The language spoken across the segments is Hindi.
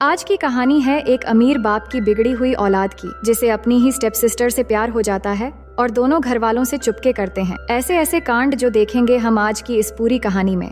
आज की कहानी है एक अमीर बाप की बिगड़ी हुई औलाद की, जिसे अपनी ही स्टेप सिस्टर से प्यार हो जाता है और दोनों घर वालों से चुपके करते हैं ऐसे ऐसे कांड जो देखेंगे हम आज की इस पूरी कहानी में।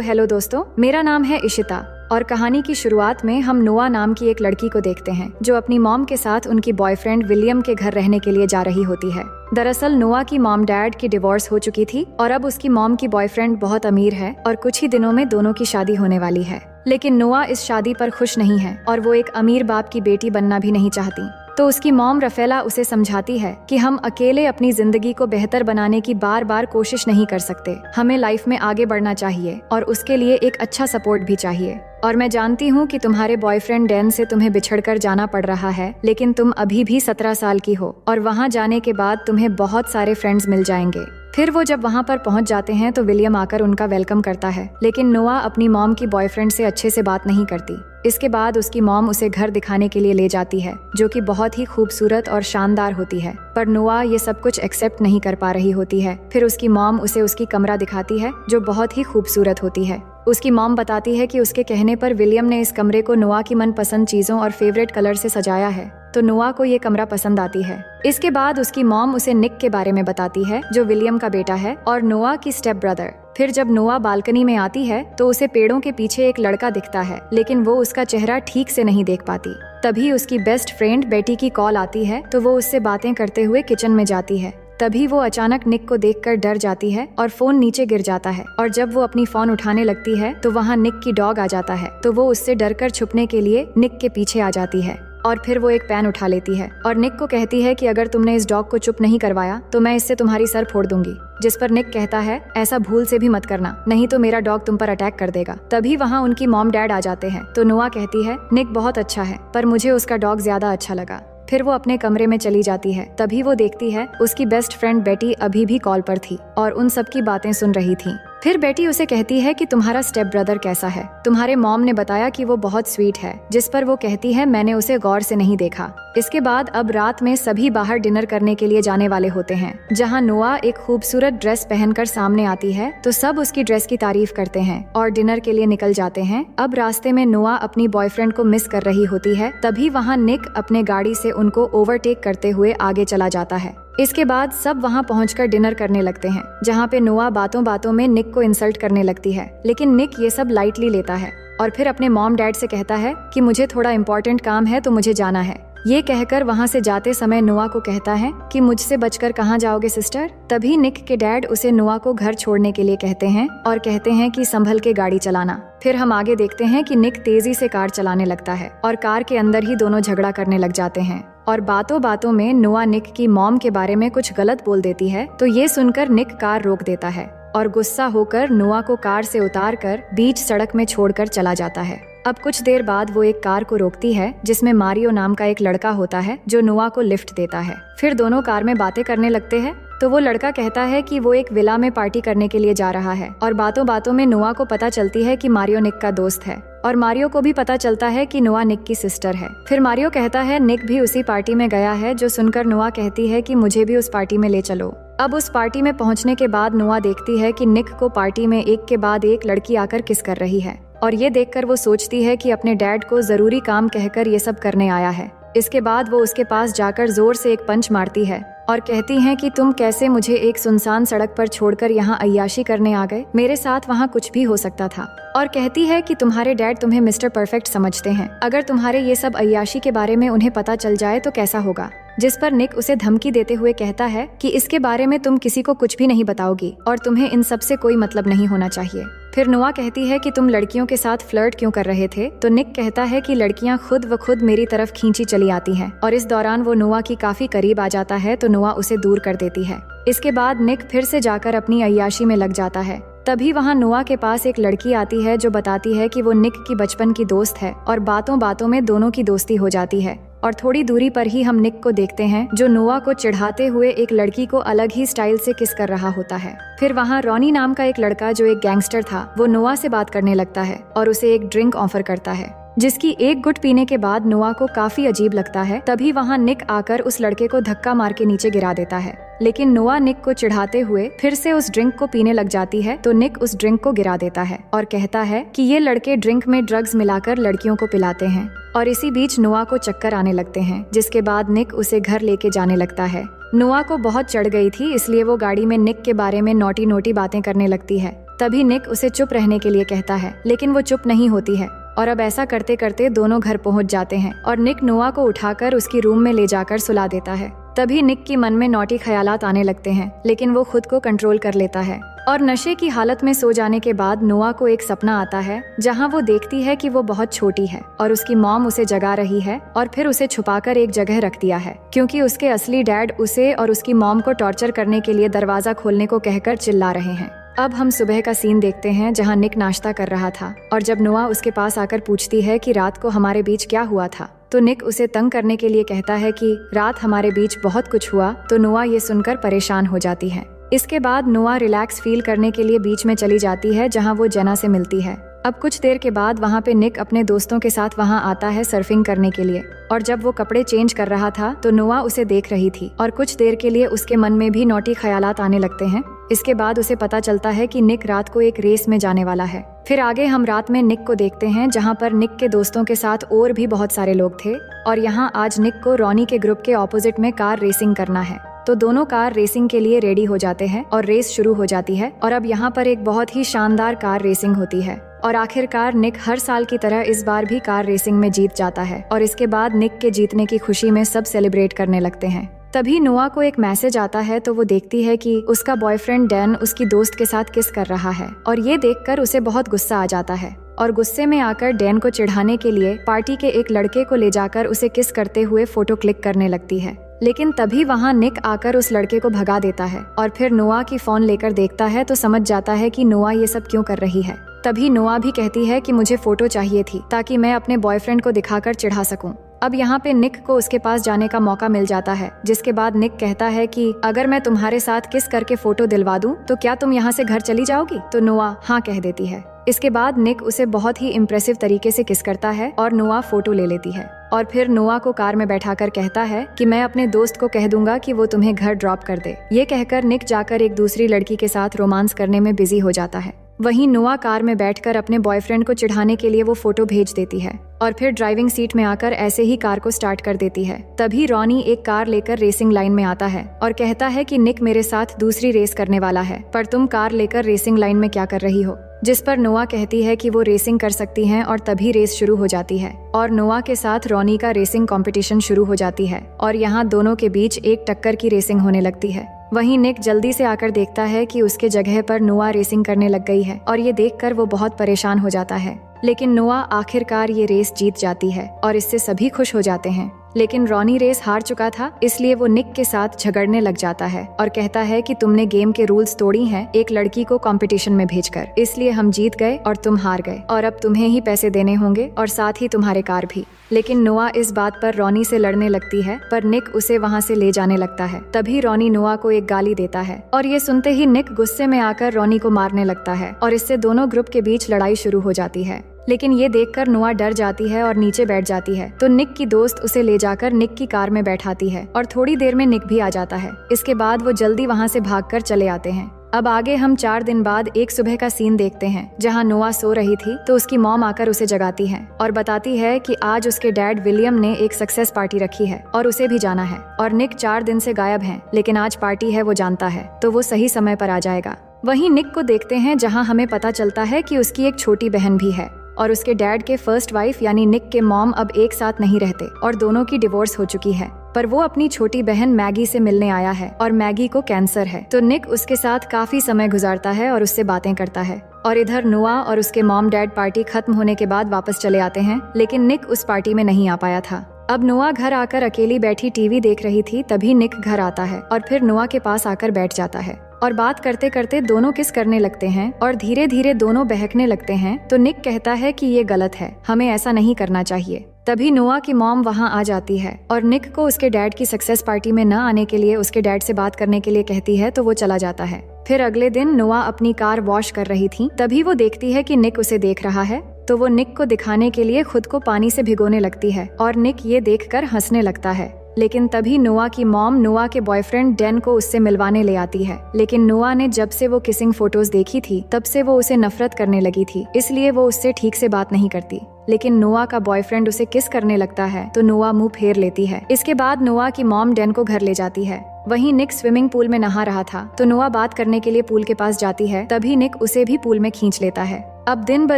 हेलो दोस्तों, मेरा नाम है इशिता और कहानी की शुरुआत में हम नोआ नाम की एक लड़की को देखते हैं जो अपनी मॉम के साथ उनकी बॉयफ्रेंड विलियम के घर रहने के लिए जा रही होती है। दरअसल नोआ की मॉम डैड की डिवोर्स हो चुकी थी और अब उसकी मॉम की बॉयफ्रेंड बहुत अमीर है और कुछ ही दिनों में दोनों की शादी होने वाली है। लेकिन नोआ इस शादी पर खुश नहीं है और वो एक अमीर बाप की बेटी बनना भी नहीं चाहती। तो उसकी मॉम रफेला उसे समझाती है कि हम अकेले अपनी जिंदगी को बेहतर बनाने की बार बार कोशिश नहीं कर सकते, हमें लाइफ में आगे बढ़ना चाहिए और उसके लिए एक अच्छा सपोर्ट भी चाहिए। और मैं जानती हूँ कि तुम्हारे बॉयफ्रेंड डैन से तुम्हें बिछड़कर जाना पड़ रहा है, लेकिन तुम अभी भी 17 साल की हो और वहाँ जाने के बाद तुम्हें बहुत सारे फ्रेंड्स मिल जाएंगे। फिर वो जब वहाँ पर पहुँच जाते हैं तो विलियम आकर उनका वेलकम करता है, लेकिन नोआ अपनी मॉम की बॉयफ्रेंड से अच्छे से बात नहीं करती। इसके बाद उसकी मॉम उसे घर दिखाने के लिए ले जाती है जो कि बहुत ही खूबसूरत और शानदार होती है, पर नोआ ये सब कुछ एक्सेप्ट नहीं कर पा रही होती है। फिर उसकी मॉम उसे उसकी कमरा दिखाती है जो बहुत ही खूबसूरत होती है। उसकी मॉम बताती है कि उसके कहने पर विलियम ने इस कमरे को नोआ की मनपसंद चीजों और फेवरेट कलर से सजाया है, तो नोआ को ये कमरा पसंद आती है। इसके बाद उसकी मॉम उसे निक के बारे में बताती है जो विलियम का बेटा है और नोआ की स्टेप ब्रदर। फिर जब नोआ बालकनी में आती है तो उसे पेड़ों के पीछे एक लड़का दिखता है, लेकिन वो उसका चेहरा ठीक से नहीं देख पाती। तभी उसकी बेस्ट फ्रेंड बेटी की कॉल आती है तो वो उससे बातें करते हुए किचन में जाती है। तभी वो अचानक निक को देखकर डर जाती है और फोन नीचे गिर जाता है और जब वो अपनी फोन उठाने लगती है तो वहाँ निक की डॉग आ जाता है, तो वो उससे डरकर छुपने के लिए निक के पीछे आ जाती है और फिर वो एक पेन उठा लेती है और निक को कहती है कि अगर तुमने इस डॉग को चुप नहीं करवाया तो मैं इससे तुम्हारी सर फोड़ दूंगी। जिस पर निक कहता है ऐसा भूल से भी मत करना, नहीं तो मेरा डॉग तुम पर अटैक कर देगा। तभी वहाँ उनकी मॉम डैड आ जाते हैं तो नोआ कहती है निक बहुत अच्छा है पर मुझे उसका डॉग ज्यादा अच्छा लगा। फिर वो अपने कमरे में चली जाती है। तभी वो देखती है उसकी बेस्ट फ्रेंड बेटी अभी भी कॉल पर थी और उन सब की बातें सुन रही थी। फिर बेटी उसे कहती है कि तुम्हारा स्टेप ब्रदर कैसा है, तुम्हारे मॉम ने बताया कि वो बहुत स्वीट है। जिस पर वो कहती है मैंने उसे गौर से नहीं देखा। इसके बाद अब रात में सभी बाहर डिनर करने के लिए जाने वाले होते हैं, जहाँ नोआ एक खूबसूरत ड्रेस पहनकर सामने आती है तो सब उसकी ड्रेस की तारीफ करते हैं और डिनर के लिए निकल जाते हैं। अब रास्ते में नोआ अपनी बॉयफ्रेंड को मिस कर रही होती है, तभी वहाँ निक अपने गाड़ी से उनको ओवरटेक करते हुए आगे चला जाता है। इसके बाद सब वहाँ पहुंचकर डिनर करने लगते हैं, जहाँ पे नोआ बातों बातों में निक को इंसल्ट करने लगती है, लेकिन निक ये सब लाइटली लेता है और फिर अपने मॉम डैड से कहता है कि मुझे थोड़ा इम्पोर्टेंट काम है तो मुझे जाना है। ये कहकर वहाँ से जाते समय नोआ को कहता है कि मुझसे बचकर कहाँ जाओगे सिस्टर। तभी निक के डैड उसे नोआ को घर छोड़ने के लिए कहते हैं और कहते हैं कि संभल के गाड़ी चलाना। फिर हम आगे देखते हैं कि निक तेजी से कार चलाने लगता है और कार के अंदर ही दोनों झगड़ा करने लग जाते हैं और बातों बातों में नोआ निक की मॉम के बारे में कुछ गलत बोल देती है, तो ये सुनकर निक कार रोक देता है और गुस्सा होकर नोआ को कार से उतारकर बीच सड़क में छोड़कर चला जाता है। अब कुछ देर बाद वो एक कार को रोकती है जिसमें मारियो नाम का एक लड़का होता है जो नोआ को लिफ्ट देता है। फिर दोनों कार में बातें करने लगते हैं तो वो लड़का कहता है कि वो एक विला में पार्टी करने के लिए जा रहा है और बातों बातों में नोआ को पता चलती है कि मारियो निक का दोस्त है और मारियो को भी पता चलता है कि नोआ निक की सिस्टर है। फिर मारियो कहता है निक भी उसी पार्टी में गया है, जो सुनकर नोआ कहती है कि मुझे भी उस पार्टी में ले चलो। अब उस पार्टी में पहुंचने के बाद नोआ देखती है कि निक को पार्टी में एक के बाद एक लड़की आकर किस कर रही है और ये देखकर वो सोचती है कि अपने डैड को जरूरी काम कहकर ये सब करने आया है। इसके बाद वो उसके पास जाकर जोर से एक पंच मारती है और कहती हैं कि तुम कैसे मुझे एक सुनसान सड़क पर छोड़कर यहाँ अय्याशी करने आ गए, मेरे साथ वहाँ कुछ भी हो सकता था। और कहती है कि तुम्हारे डैड तुम्हें मिस्टर परफेक्ट समझते हैं, अगर तुम्हारे ये सब अय्याशी के बारे में उन्हें पता चल जाए तो कैसा होगा। जिस पर निक उसे धमकी देते हुए कहता है कि इसके बारे में तुम किसी को कुछ भी नहीं बताओगी और तुम्हें इन सब से कोई मतलब नहीं होना चाहिए। फिर नोआ कहती है कि तुम लड़कियों के साथ फ्लर्ट क्यों कर रहे थे, तो निक कहता है कि लड़कियां खुद व खुद मेरी तरफ खींची चली आती हैं और इस दौरान वो नोआ की काफी करीब आ जाता है तो नोआ उसे दूर कर देती है। इसके बाद निक फिर से जाकर अपनी अय्याशी में लग जाता है। तभी वहाँ नोआ के पास एक लड़की आती है जो बताती है कि वो निक की बचपन की दोस्त है और बातों बातों में दोनों की दोस्ती हो जाती है और थोड़ी दूरी पर ही हम निक को देखते हैं जो नोआ को चिढ़ाते हुए एक लड़की को अलग ही स्टाइल से किस कर रहा होता है। फिर वहाँ रॉनी नाम का एक लड़का जो एक गैंगस्टर था वो नोआ से बात करने लगता है और उसे एक ड्रिंक ऑफर करता है। जिसकी एक गुट पीने के बाद नोआ को काफी अजीब लगता है। तभी वहाँ निक आकर उस लड़के को धक्का मार के नीचे गिरा देता है, लेकिन नोआ निक को चिढ़ाते हुए फिर से उस ड्रिंक को पीने लग जाती है। तो निक उस ड्रिंक को गिरा देता है और कहता है कि ये लड़के ड्रिंक में ड्रग्स मिलाकर लड़कियों को पिलाते हैं। और इसी बीच नोआ को चक्कर आने लगते हैं, जिसके बाद निक उसे घर लेके जाने लगता है। नोआ को बहुत चढ़ गई थी, इसलिए वो गाड़ी में निक के बारे में नोटी नोटी बातें करने लगती है। तभी निक उसे चुप रहने के लिए कहता है, लेकिन वो चुप नहीं होती है। और अब ऐसा करते करते दोनों घर पहुंच जाते हैं और निक नोआ को उठाकर उसकी रूम में ले जाकर सुला देता है। तभी निक की मन में नौटी ख्यालात आने लगते हैं, लेकिन वो खुद को कंट्रोल कर लेता है। और नशे की हालत में सो जाने के बाद नोआ को एक सपना आता है, जहां वो देखती है कि वो बहुत छोटी है और उसकी मॉम उसे जगा रही है और फिर उसे छुपाकर एक जगह रख दिया है, क्योंकि उसके असली डैड उसे और उसकी मॉम को टॉर्चर करने के लिए दरवाजा खोलने को कहकर चिल्ला रहे हैं। अब हम सुबह का सीन देखते हैं, जहां निक नाश्ता कर रहा था और जब नोआ उसके पास आकर पूछती है कि रात को हमारे बीच क्या हुआ था, तो निक उसे तंग करने के लिए कहता है कि रात हमारे बीच बहुत कुछ हुआ। तो नोआ ये सुनकर परेशान हो जाती है। इसके बाद नोआ रिलैक्स फील करने के लिए बीच में चली जाती है, जहां वो जेना से मिलती है। अब कुछ देर के बाद वहाँ पे निक अपने दोस्तों के साथ वहाँ आता है सर्फिंग करने के लिए। और जब वो कपड़े चेंज कर रहा था तो नोआ उसे देख रही थी और कुछ देर के लिए उसके मन में भी नौटी ख्यालात आने लगते हैं। इसके बाद उसे पता चलता है कि निक रात को एक रेस में जाने वाला है। फिर आगे हम रात में निक को देखते हैं, जहाँ पर निक के दोस्तों के साथ और भी बहुत सारे लोग थे और यहाँ आज निक को रॉनी के ग्रुप के ऑपोजिट में कार रेसिंग करना है। तो दोनों कार रेसिंग के लिए रेडी हो जाते हैं और रेस शुरू हो जाती है। और अब यहाँ पर एक बहुत ही शानदार कार रेसिंग होती है और आखिरकार निक हर साल की तरह इस बार भी कार रेसिंग में जीत जाता है। और इसके बाद निक के जीतने की खुशी में सब सेलिब्रेट करने लगते हैं। तभी नोआ को एक मैसेज आता है, तो वो देखती है कि उसका बॉयफ्रेंड डैन उसकी दोस्त के साथ किस कर रहा है और ये देखकर उसे बहुत गुस्सा आ जाता है और गुस्से में आकर डैन को चिढ़ाने के लिए पार्टी के एक लड़के को ले जाकर उसे किस करते हुए फोटो क्लिक करने लगती है। लेकिन तभी वहाँ निक आकर उस लड़के को भगा देता है और फिर नोआ की फोन लेकर देखता है तो समझ जाता है कि नोआ ये सब क्यों कर रही है। तभी नोआ भी कहती है कि मुझे फोटो चाहिए थी ताकि मैं अपने बॉयफ्रेंड को दिखाकर चिढ़ा सकूं। अब यहाँ पे निक को उसके पास जाने का मौका मिल जाता है, जिसके बाद निक कहता है कि अगर मैं तुम्हारे साथ किस करके फोटो दिलवा दूं तो क्या तुम यहाँ से घर चली जाओगी? तो नोआ हाँ कह देती है। इसके बाद निक उसे बहुत ही इम्प्रेसिव तरीके से किस करता है और नोआ फोटो ले लेती है और फिर नोआ को कार में बैठाकर कहता है कि मैं अपने दोस्त को कह दूंगा कि वो तुम्हें घर ड्रॉप कर दे। ये कहकर निक जाकर एक दूसरी लड़की के साथ रोमांस करने में बिजी हो जाता है। वहीं नोआ कार में बैठकर अपने बॉयफ्रेंड को चिढ़ाने के लिए वो फोटो भेज देती है और फिर ड्राइविंग सीट में आकर ऐसे ही कार को स्टार्ट कर देती है। तभी रॉनी एक कार लेकर रेसिंग लाइन में आता है और कहता है कि निक मेरे साथ दूसरी रेस करने वाला है, पर तुम कार लेकर रेसिंग लाइन में क्या कर रही हो? जिस पर नोआ कहती है कि वो रेसिंग कर सकती हैं और तभी रेस शुरू हो जाती है और नोआ के साथ रॉनी का रेसिंग कंपटीशन शुरू हो जाती है और यहाँ दोनों के बीच एक टक्कर की रेसिंग होने लगती है। वहीं निक जल्दी से आकर देखता है कि उसके जगह पर नोआ रेसिंग करने लग गई है और ये देखकर वो बहुत परेशान हो जाता है। लेकिन नोआ आखिरकार ये रेस जीत जाती है और इससे सभी खुश हो जाते हैं। लेकिन रॉनी रेस हार चुका था, इसलिए वो निक के साथ झगड़ने लग जाता है और कहता है कि तुमने गेम के रूल्स तोड़ी हैं एक लड़की को कंपटीशन में भेजकर, इसलिए हम जीत गए और तुम हार गए और अब तुम्हें ही पैसे देने होंगे और साथ ही तुम्हारे कार भी। लेकिन नोआ इस बात पर रॉनी से लड़ने लगती है, पर निक उसे वहाँ से ले जाने लगता है। तभी रॉनी नोआ को एक गाली देता है और ये सुनते ही निक गुस्से में आकर रॉनी को मारने लगता है और इससे दोनों ग्रुप के बीच लड़ाई शुरू हो जाती है। लेकिन ये देखकर नोआ डर जाती है और नीचे बैठ जाती है। तो निक की दोस्त उसे ले जाकर निक की कार में बैठाती है और थोड़ी देर में निक भी आ जाता है। इसके बाद वो जल्दी वहाँ से भागकर चले आते हैं। अब आगे हम 4 दिन बाद एक सुबह का सीन देखते हैं, जहाँ नोआ सो रही थी तो उसकी मॉम आकर उसे जगाती है और बताती है कि आज उसके डैड विलियम ने एक सक्सेस पार्टी रखी है और उसे भी जाना है और निक 4 दिन से गायब है, लेकिन आज पार्टी है वो जानता है तो वो सही समय पर आ जाएगा। वहीं निक को देखते हैं, जहाँ हमें पता चलता है कि उसकी एक छोटी बहन भी है और उसके डैड के फर्स्ट वाइफ यानी निक के मॉम अब एक साथ नहीं रहते और दोनों की डिवोर्स हो चुकी है। पर वो अपनी छोटी बहन मैगी से मिलने आया है और मैगी को कैंसर है, तो निक उसके साथ काफी समय गुजारता है और उससे बातें करता है। और इधर नोआ और उसके मॉम डैड पार्टी खत्म होने के बाद वापस चले आते हैं, लेकिन निक उस पार्टी में नहीं आ पाया था। अब नोआ घर आकर अकेली बैठी टीवी देख रही थी, तभी निक घर आता है और फिर नोआ के पास आकर बैठ जाता है और बात करते करते दोनों किस करने लगते हैं और धीरे धीरे दोनों बहकने लगते हैं। तो निक कहता है कि ये गलत है, हमें ऐसा नहीं करना चाहिए। तभी नोआ की मॉम वहाँ आ जाती है और निक को उसके डैड की सक्सेस पार्टी में न आने के लिए उसके डैड से बात करने के लिए कहती है, तो वो चला जाता है। फिर अगले दिन नोआ अपनी कार वॉश कर रही थी, तभी वो देखती है कि निक उसे देख रहा है तो वो निक को दिखाने के लिए खुद को पानी से भिगोने लगती है और निक ये देखकर हंसने लगता है। लेकिन तभी नोआ की मॉम नोआ के बॉयफ्रेंड डैन को उससे मिलवाने ले आती है। लेकिन नोआ ने जब से वो किसिंग फोटोज देखी थी तब से वो उसे नफरत करने लगी थी, इसलिए वो उससे ठीक से बात नहीं करती। लेकिन नोआ का बॉयफ्रेंड उसे किस करने लगता है तो नोआ मुंह फेर लेती है। इसके बाद नोआ की मॉम डैन को घर ले जाती है। वहीं निक स्विमिंग पूल में नहा रहा था तो नोआ बात करने के लिए पूल के पास जाती है, तभी निक उसे भी पूल में खींच लेता है। अब दिन ब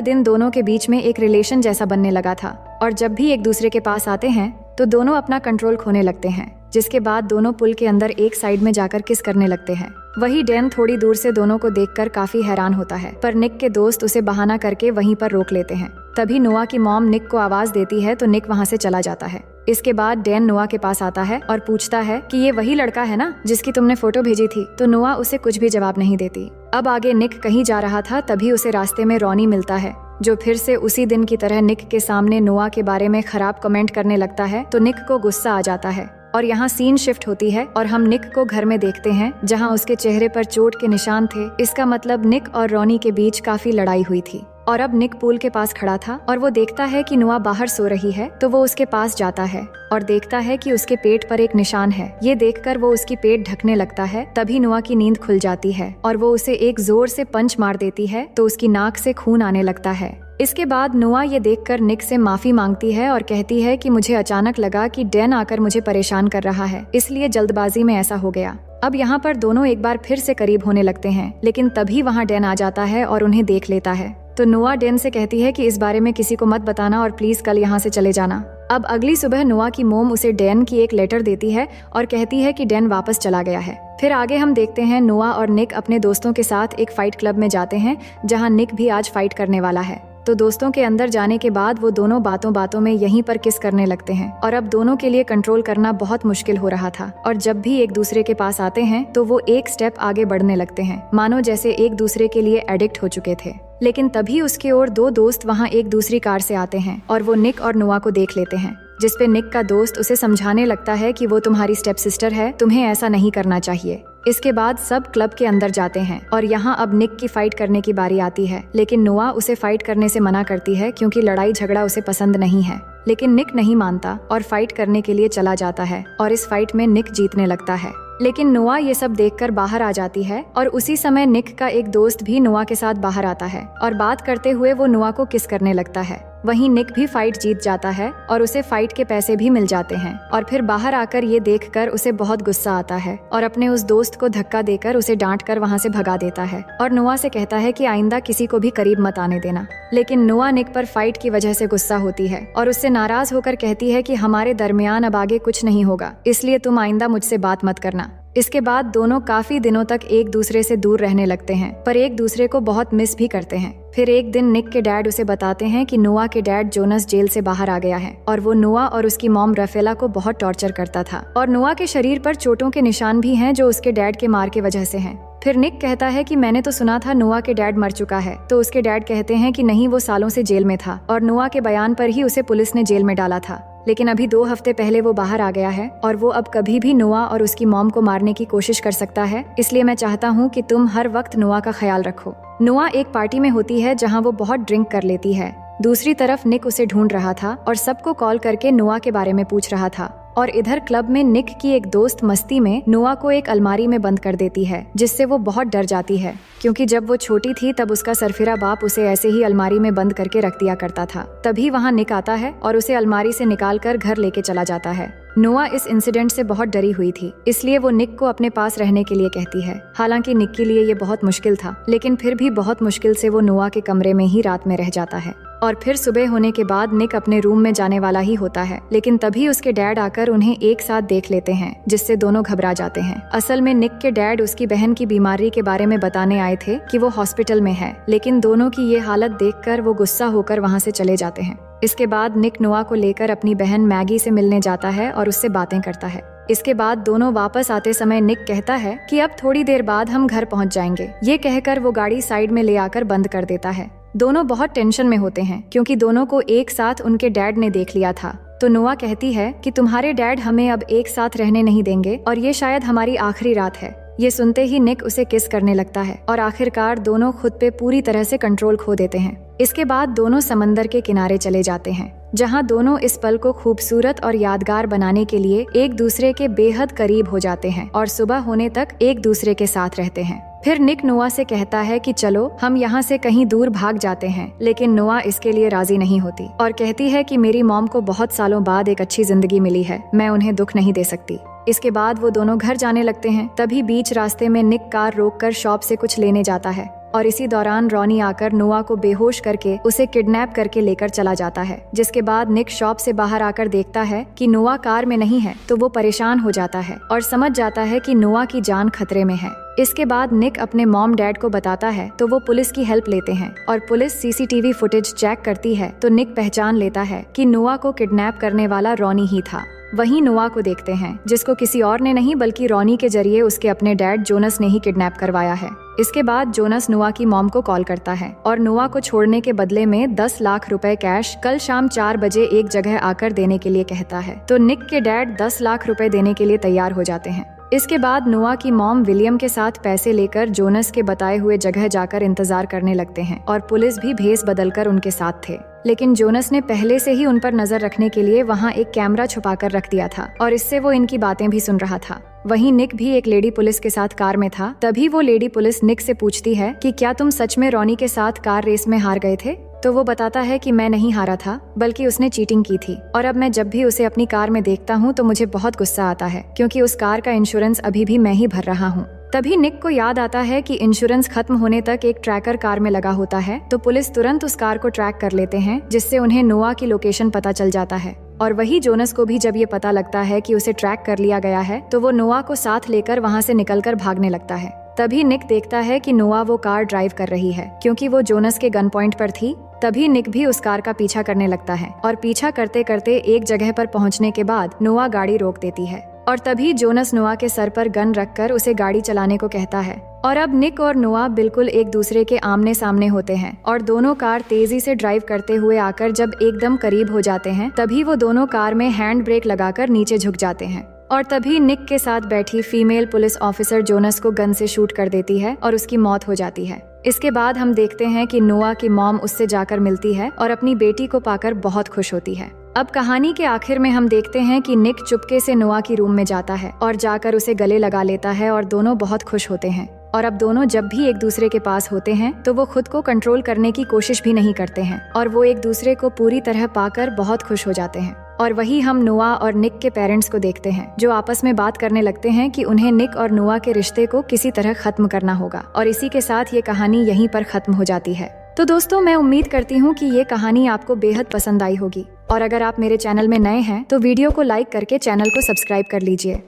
दिन दोनों के बीच में एक रिलेशन जैसा बनने लगा था और जब भी एक दूसरे के पास आते हैं तो दोनों अपना कंट्रोल खोने लगते हैं, जिसके बाद दोनों पुल के अंदर एक साइड में जाकर किस करने लगते हैं। वही डैन थोड़ी दूर से दोनों को देखकर काफी हैरान होता है, पर निक के दोस्त उसे बहाना करके वहीं पर रोक लेते हैं। तभी नोआ की मॉम निक को आवाज देती है तो निक वहाँ से चला जाता है। इसके बाद डैन नोआ के पास आता है और पूछता है कि ये वही लड़का है ना जिसकी तुमने फोटो भेजी थी, तो नोआ उसे कुछ भी जवाब नहीं देती। अब आगे निक कहीं जा रहा था, तभी उसे रास्ते में रॉनी मिलता है, जो फिर से उसी दिन की तरह निक के सामने नोआ के बारे में खराब कमेंट करने लगता है। तो निक को गुस्सा आ जाता है और यहाँ सीन शिफ्ट होती है और हम निक को घर में देखते हैं जहाँ उसके चेहरे पर चोट के निशान थे। इसका मतलब निक और रॉनी के बीच काफी लड़ाई हुई थी और अब निक पूल के पास खड़ा था और वो देखता है कि नोआ बाहर सो रही है, तो वो उसके पास जाता है और देखता है कि उसके पेट पर एक निशान है। ये देखकर वो उसकी पेट ढकने लगता है। तभी नोआ की नींद खुल जाती है और वो उसे एक जोर से पंच मार देती है तो उसकी नाक से खून आने लगता है। इसके बाद नोआ ये देखकर निक से माफी मांगती है और कहती है कि मुझे अचानक लगा कि डैन आकर मुझे परेशान कर रहा है, इसलिए जल्दबाजी में ऐसा हो गया। अब यहाँ पर दोनों एक बार फिर से करीब होने लगते हैं, लेकिन तभी वहाँ डैन आ जाता है और उन्हें देख लेता है। तो नोआ डैन से कहती है कि इस बारे में किसी को मत बताना और प्लीज कल यहाँ से चले जाना। अब अगली सुबह नोआ की मोम उसे डैन की एक लेटर देती है और कहती है कि डैन वापस चला गया है। फिर आगे हम देखते हैं नोआ और निक अपने दोस्तों के साथ एक फाइट क्लब में जाते हैं, जहाँ निक भी आज फाइट करने वाला है। तो दोस्तों के अंदर जाने के बाद वो दोनों बातों बातों में यहीं पर किस करने लगते हैं और अब दोनों के लिए कंट्रोल करना बहुत मुश्किल हो रहा था और जब भी एक दूसरे के पास आते हैं तो वो एक स्टेप आगे बढ़ने लगते हैं, मानो जैसे एक दूसरे के लिए एडिक्ट हो चुके थे। लेकिन तभी उसके और दो दोस्त वहाँ एक दूसरी कार से आते हैं और वो निक और नोआ को देख लेते हैं, जिसपे निक का दोस्त उसे समझाने लगता है कि वो तुम्हारी स्टेप सिस्टर है, तुम्हें ऐसा नहीं करना चाहिए। इसके बाद सब क्लब के अंदर जाते हैं और यहाँ अब निक की फाइट करने की बारी आती है, लेकिन नोआ उसे फाइट करने से मना करती है क्योंकि लड़ाई झगड़ा उसे पसंद नहीं है। लेकिन निक नहीं मानता और फाइट करने के लिए चला जाता है और इस फाइट में निक जीतने लगता है। लेकिन नोआ ये सब देखकर बाहर आ जाती है और उसी समय निक का एक दोस्त भी नोआ के साथ बाहर आता है और बात करते हुए वो नोआ को किस करने लगता है। वहीं निक भी फाइट जीत जाता है और उसे फाइट के पैसे भी मिल जाते हैं और फिर बाहर आकर ये देखकर उसे बहुत गुस्सा आता है और अपने उस दोस्त को धक्का देकर उसे डांट कर वहाँ से भगा देता है और नोआ से कहता है कि आइंदा किसी को भी करीब मत आने देना। लेकिन नोआ निक पर फाइट की वजह से गुस्सा होती है और उससे नाराज होकर कहती है कि हमारे दरमियान अब आगे कुछ नहीं होगा, इसलिए तुम आइंदा मुझसे बात मत करना। इसके बाद दोनों काफी दिनों तक एक दूसरे से दूर रहने लगते हैं, पर एक दूसरे को बहुत मिस भी करते हैं। फिर एक दिन निक के डैड उसे बताते हैं कि नोआ के डैड जोनस जेल से बाहर आ गया है और वो नोआ और उसकी मॉम रफेला को बहुत टॉर्चर करता था और नोआ के शरीर पर चोटों के निशान भी हैं जो उसके डैड के मार के वजह से हैं। फिर निक कहता है कि मैंने तो सुना था नोआ के डैड मर चुका है, तो उसके डैड कहते हैं कि नहीं, वो सालों से जेल में था और नोआ के बयान पर ही उसे पुलिस ने जेल में डाला था। लेकिन अभी 2 हफ्ते पहले वो बाहर आ गया है और वो अब कभी भी नोआ और उसकी मॉम को मारने की कोशिश कर सकता है, इसलिए मैं चाहता हूँ कि तुम हर वक्त नोआ का ख्याल रखो। नोआ एक पार्टी में होती है जहाँ वो बहुत ड्रिंक कर लेती है। दूसरी तरफ निक उसे ढूंढ रहा था और सबको कॉल करके नोआ के बारे में पूछ रहा था और इधर क्लब में निक की एक दोस्त मस्ती में नोआ को एक अलमारी में बंद कर देती है, जिससे वो बहुत डर जाती है क्योंकि जब वो छोटी थी तब उसका सरफिरा बाप उसे ऐसे ही अलमारी में बंद करके रख दिया करता था। तभी वहाँ निक आता है और उसे अलमारी से निकाल कर घर लेके चला जाता है। नोआ इस इंसिडेंट से बहुत डरी हुई थी, इसलिए वो निक को अपने पास रहने के लिए कहती है। हालांकि निक के लिए ये बहुत मुश्किल था, लेकिन फिर भी बहुत मुश्किल से वो नोआ के कमरे में ही रात में रह जाता है और फिर सुबह होने के बाद निक अपने रूम में जाने वाला ही होता है, लेकिन तभी उसके डैड आकर उन्हें एक साथ देख लेते हैं, जिससे दोनों घबरा जाते हैं। असल में निक के डैड उसकी बहन की बीमारी के बारे में बताने आए थे कि वो हॉस्पिटल में है, लेकिन दोनों की ये हालत देखकर वो गुस्सा होकर वहाँ से चले जाते हैं। इसके बाद निक नोआ को लेकर अपनी बहन मैगी से मिलने जाता है और उससे बातें करता है। इसके बाद दोनों वापस आते समय निक कहता है कि अब थोड़ी देर बाद हम घर पहुंच जाएंगे। ये कहकर वो गाड़ी साइड में ले आकर बंद कर देता है। दोनों बहुत टेंशन में होते हैं क्योंकि दोनों को एक साथ उनके डैड ने देख लिया था। तो नोआ कहती है कि तुम्हारे डैड हमें अब एक साथ रहने नहीं देंगे और ये शायद हमारी आखिरी रात है। ये सुनते ही निक उसे किस करने लगता है और आखिरकार दोनों खुद पे पूरी तरह से कंट्रोल खो देते हैं। इसके बाद दोनों समंदर के किनारे चले जाते हैं, जहां दोनों इस पल को खूबसूरत और यादगार बनाने के लिए एक दूसरे के बेहद करीब हो जाते हैं और सुबह होने तक एक दूसरे के साथ रहते हैं। फिर निक नोआ से कहता है कि चलो हम यहाँ से कहीं दूर भाग जाते हैं, लेकिन नोआ इसके लिए राजी नहीं होती और कहती है कि मेरी मॉम को बहुत सालों बाद एक अच्छी जिंदगी मिली है, मैं उन्हें दुख नहीं दे सकती। इसके बाद वो दोनों घर जाने लगते हैं। तभी बीच रास्ते में निक कार रोककर शॉप से कुछ लेने जाता है और इसी दौरान रॉनी आकर नोआ को बेहोश करके उसे किडनैप करके लेकर चला जाता है। जिसके बाद निक शॉप से बाहर आकर देखता है कि नोआ कार में नहीं है, तो वो परेशान हो जाता है और समझ जाता है कि नोआ की जान खतरे में है। इसके बाद निक अपने मॉम डैड को बताता है, तो वो पुलिस की हेल्प लेते हैं और पुलिस सीसीटीवी फुटेज चेक करती है, तो निक पहचान लेता है कि नोआ को किडनैप करने वाला रॉनी ही था। वहीं नोआ को देखते हैं, जिसको किसी और ने नहीं बल्कि रॉनी के जरिए उसके अपने डैड जोनस ने ही किडनैप करवाया है। इसके बाद जोनस नोआ की मॉम को कॉल करता है और नोआ को छोड़ने के बदले में 10 लाख रुपए कैश कल शाम 4 बजे एक जगह आकर देने के लिए कहता है। तो निक के डैड 10 लाख रुपए देने के लिए तैयार हो जाते हैं। इसके बाद नोआ की मॉम विलियम के साथ पैसे लेकर जोनस के बताए हुए जगह जाकर इंतजार करने लगते हैं और पुलिस भी भेस बदलकर उनके साथ थे। लेकिन जोनस ने पहले से ही उन पर नजर रखने के लिए वहां एक कैमरा छुपाकर रख दिया था और इससे वो इनकी बातें भी सुन रहा था। वहीं निक भी एक लेडी पुलिस के साथ कार में था। तभी वो लेडी पुलिस निक से पूछती है कि क्या तुम सच में रॉनी के साथ कार रेस में हार गए थे? तो वो बताता है कि मैं नहीं हारा था, बल्कि उसने चीटिंग की थी और अब मैं जब भी उसे अपनी कार में देखता हूँ तो मुझे बहुत गुस्सा आता है, क्योंकि उस कार का इंश्योरेंस अभी भी मैं ही भर रहा हूँ। तभी निक को याद आता है कि इंश्योरेंस खत्म होने तक एक ट्रैकर कार में लगा होता है, तो पुलिस तुरंत उस कार को ट्रैक कर लेते हैं, जिससे उन्हें नोआ की लोकेशन पता चल जाता है। और वही जोनस को भी जब ये पता लगता है कि उसे ट्रैक कर लिया गया है, तो वो नोआ को साथ लेकर वहाँ से निकलकर भागने लगता है। तभी निक देखता है कि नोआ वो कार ड्राइव कर रही है, क्योंकि वो जोनस के गन पॉइंट पर थी। तभी निक भी उस कार का पीछा करने लगता है और पीछा करते करते एक जगह पर पहुंचने के बाद नोआ गाड़ी रोक देती है और तभी जोनस नोआ के सर पर गन रखकर उसे गाड़ी चलाने को कहता है। और अब निक और नोआ बिल्कुल एक दूसरे के आमने सामने होते हैं और दोनों कार तेजी से ड्राइव करते हुए आकर जब एकदम करीब हो जाते हैं, तभी वो दोनों कार में हैंड ब्रेक लगाकर नीचे झुक जाते हैं और तभी निक के साथ बैठी फीमेल पुलिस ऑफिसर जोनस को गन से शूट कर देती है और उसकी मौत हो जाती है। इसके बाद हम देखते हैं कि नोआ की मॉम उससे जाकर मिलती है और अपनी बेटी को पाकर बहुत खुश होती है। अब कहानी के आखिर में हम देखते हैं कि निक चुपके से नोआ की रूम में जाता है और जाकर उसे गले लगा लेता है और दोनों बहुत खुश होते हैं। और अब दोनों जब भी एक दूसरे के पास होते हैं तो वो खुद को कंट्रोल करने की कोशिश भी नहीं करते हैं और वो एक दूसरे को पूरी तरह पाकर बहुत खुश हो जाते हैं। और वही हम नोआ और निक के पेरेंट्स को देखते हैं, जो आपस में बात करने लगते हैं कि उन्हें निक और नोआ के रिश्ते को किसी तरह खत्म करना होगा। और इसी के साथ ये कहानी यहीं पर खत्म हो जाती है। तो दोस्तों, मैं उम्मीद करती हूँ कि ये कहानी आपको बेहद पसंद आई होगी और अगर आप मेरे चैनल में नए हैं तो वीडियो को लाइक करके चैनल को सब्सक्राइब कर लीजिए।